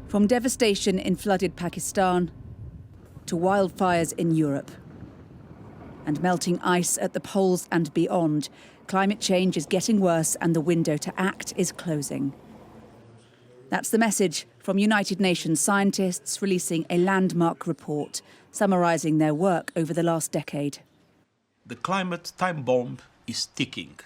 From devastation in flooded Pakistan to wildfires in Europe and melting ice at the poles and beyond, climate change is getting worse and the window to act is closing. That's the message from United Nations scientists releasing a landmark report summarising their work over the last decade. The climate time bomb is ticking.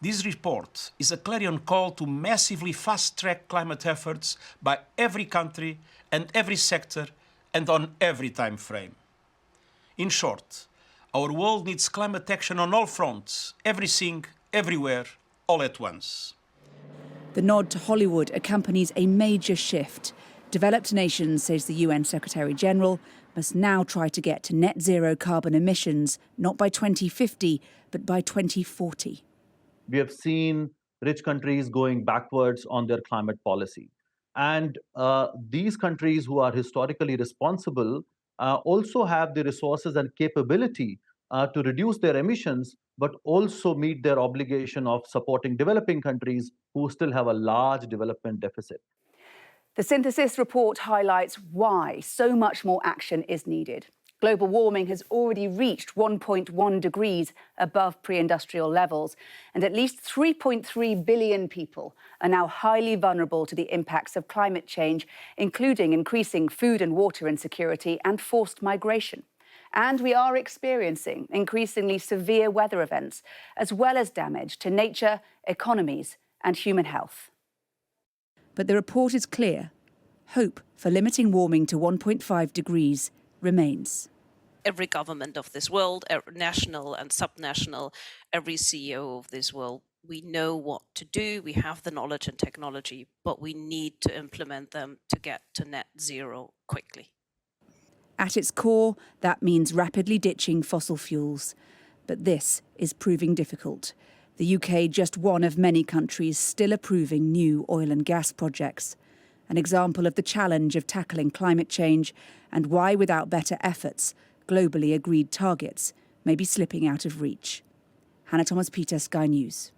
This report is a clarion call to massively fast-track climate efforts by every country and every sector and on every time frame. In short, our world needs climate action on all fronts, everything, everywhere, all at once. The nod to Hollywood accompanies a major shift. Developed nations, says the UN Secretary-General, must now try to get to net zero carbon emissions, not by 2050, but by 2040. We have seen rich countries going backwards on their climate policy. And these countries who are historically responsible also have the resources and capability to reduce their emissions, but also meet their obligation of supporting developing countries who still have a large development deficit. The synthesis report highlights why so much more action is needed. Global warming has already reached 1.1 degrees above pre-industrial levels, and at least 3.3 billion people are now highly vulnerable to the impacts of climate change, including increasing food and water insecurity and forced migration. And we are experiencing increasingly severe weather events, as well as damage to nature, economies and human health. But the report is clear. Hope for limiting warming to 1.5 degrees remains. Every government of this world, national and subnational, every CEO of this world, we know what to do, we have the knowledge and technology, but we need to implement them to get to net zero quickly. At its core, that means rapidly ditching fossil fuels. But this is proving difficult. The UK just one of many countries still approving new oil and gas projects. An example of the challenge of tackling climate change and why, without better efforts, globally agreed targets may be slipping out of reach. Hannah Thomas-Peter, Sky News.